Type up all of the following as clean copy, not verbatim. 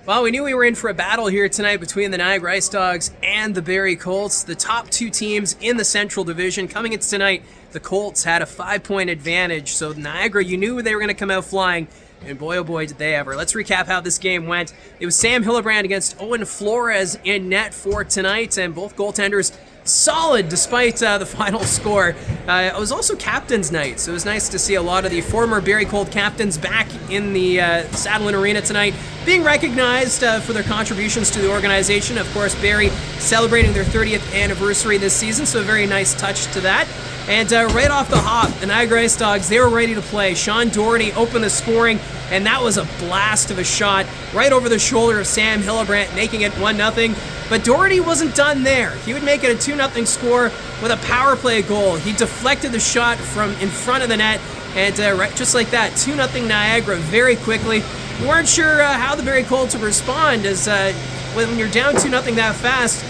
Well, we knew we were in for a battle here tonight between the Niagara Icedogs and the Barrie Colts, the top two teams in the Central Division. Coming into tonight, the Colts had a 5-point advantage, so Niagara, you knew they were going to come out flying, and boy oh boy did they ever. Let's recap how this game went. It was Sam Hillebrand against Owen Flores in net for tonight, and both goaltenders solid despite the final score. It was also captain's night, so it was nice to see a lot of the former Barrie Colt captains back in the Saddlein Arena tonight, being recognized for their contributions to the organization. Of course, Barrie celebrating their 30th anniversary this season, so a very nice touch to that. And right off the hop, the Niagara Icedogs, they were ready to play. Sean Doherty opened the scoring, and that was a blast of a shot right over the shoulder of Sam Hillebrand, making it 1-0. But Doherty wasn't done there. He would make it a 2-0 score with a power play goal. He deflected the shot from in front of the net, and just like that, 2-0 Niagara very quickly. We weren't sure how the Barrie Colts would respond, as when you're down 2-0 that fast,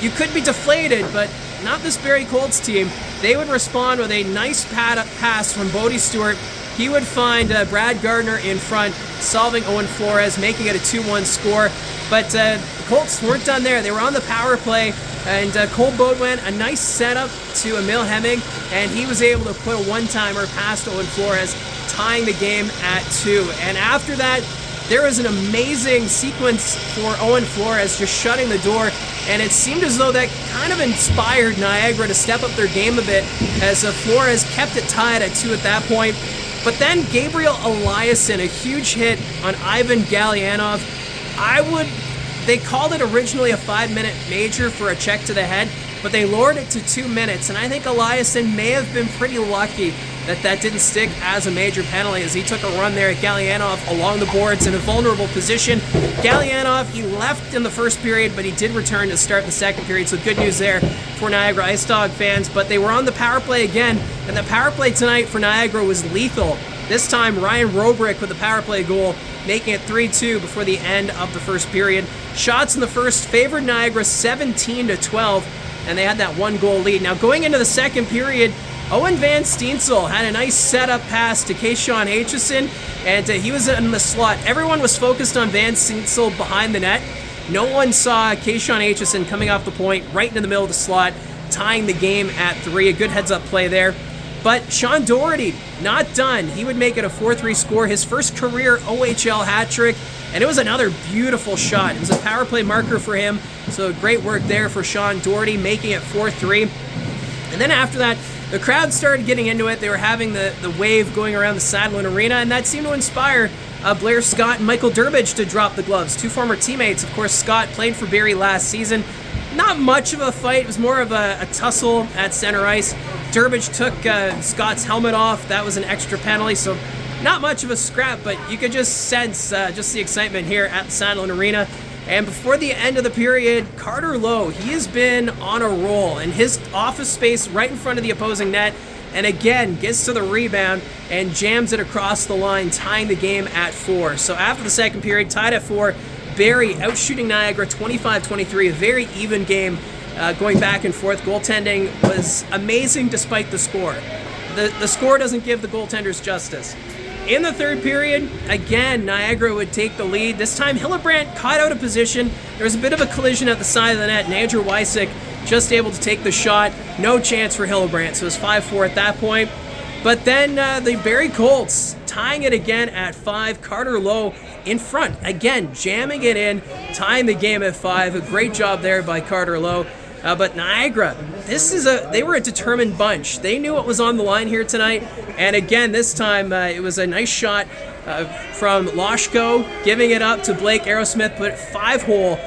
you could be deflated, but not this Barrie Colts team. They would respond with a nice pass from Bodie Stewart. He would find Brad Gardner in front, solving Owen Flores, making it a 2-1 score. But the Colts weren't done there. They were on the power play, and Cole Bodwin, a nice setup to Emil Hemming, and he was able to put a one-timer past Owen Flores, tying the game at 2. And after that, there was an amazing sequence for Owen Flores just shutting the door, and it seemed as though that kind of inspired Niagara to step up their game a bit, as Flores kept it tied at 2 at that point. But then Gabriel Eliasson, a huge hit on Ivan Galyanov. They called it originally a 5-minute major for a check to the head, but they lowered it to 2 minutes, and I think Eliasson may have been pretty lucky that didn't stick as a major penalty, as he took a run there at Galyanov along the boards in a vulnerable position. Galyanov, he left in the first period, but he did return to start the second period, so good news there for Niagara Icedog fans. But they were on the power play again, and the power play tonight for Niagara was lethal. This time, Ryan Robrick with the power play goal, making it 3-2 before the end of the first period. Shots in the first favored Niagara 17-12, and they had that 1-goal lead. Now, going into the second period, Owen Van Steensel had a nice setup pass to Kayshawn Aitchison, and he was in the slot. Everyone was focused on Van Steensel behind the net. No one saw Kayshawn Aitchison coming off the point right into the middle of the slot, tying the game at 3. A good heads-up play there. But Sean Doherty, not done. He would make it a 4-3 score, his first career OHL hat trick, and it was another beautiful shot. It was a power play marker for him, so great work there for Sean Doherty, making it 4-3. And then after that, the crowd started getting into it. They were having the wave going around the Saddlein Arena, and that seemed to inspire Blair Scott and Michael Durbridge to drop the gloves. Two former teammates. Of course, Scott played for Barrie last season. Not much of a fight. It was more of a tussle at center ice. Durbridge took Scott's helmet off. That was an extra penalty, so not much of a scrap, but you could just sense just the excitement here at the Saddlein Arena. And before the end of the period, Carter Lowe, he has been on a roll in his office space right in front of the opposing net, and again gets to the rebound and jams it across the line, tying the game at 4. So after the second period, tied at 4, Barrie outshooting Niagara 25-23, a very even game going back and forth. Goaltending was amazing despite the score. The score doesn't give the goaltenders justice. In the third period, again, Niagara would take the lead. This time, Hillebrand caught out of position. There was a bit of a collision at the side of the net, and Andrew Wysick just able to take the shot. No chance for Hillebrand, so it was 5-4 at that point. But then the Barrie Colts tying it again at 5. Carter Lowe in front, again, jamming it in, tying the game at 5. A great job there by Carter Lowe. But Niagara, they were a determined bunch. They knew what was on the line here tonight. And again, this time it was a nice shot from Loshko, giving it up to Blake Aerosmith, put 5-hole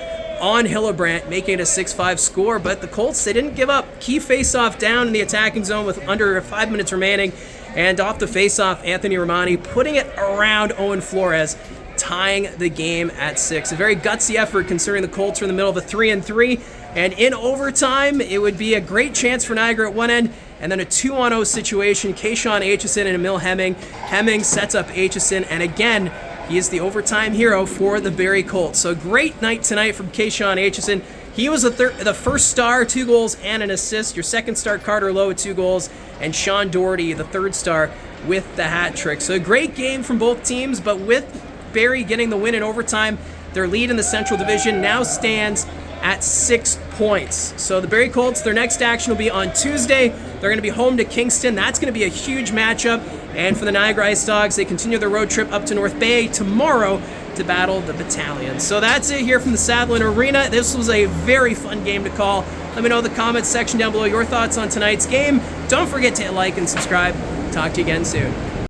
on Hillebrand, making it a 6-5 score. But the Colts, they didn't give up. Key face-off down in the attacking zone with under 5 minutes remaining. And off the face-off, Anthony Romani putting it around Owen Flores, tying the game at 6. A very gutsy effort considering the Colts were in the middle of a 3-3. And in overtime, it would be a great chance for Niagara at one end, and then a 2-on-0 situation. Kayshawn Aitchison and Emil Hemming. Hemming sets up Aitchison, and again, he is the overtime hero for the Barrie Colts. So great night tonight from Kayshawn Aitchison. He was the first star, 2 goals and an assist. Your second star, Carter Lowe, with 2 goals, and Sean Doherty, the third star, with the hat trick. So a great game from both teams, but with Barrie getting the win in overtime, Their lead in the Central Division now stands at 6 points. So the Barrie Colts, their next action will be on Tuesday. They're going to be home to Kingston. That's going to be a huge matchup. And for the Niagara Icedogs, they continue their road trip up to North Bay tomorrow to battle the Battalion. So that's it here from the Sadlin Arena. This was a very fun game to call. Let me know in the comments section down below your thoughts on tonight's game. Don't forget to hit like and subscribe. Talk to you again soon.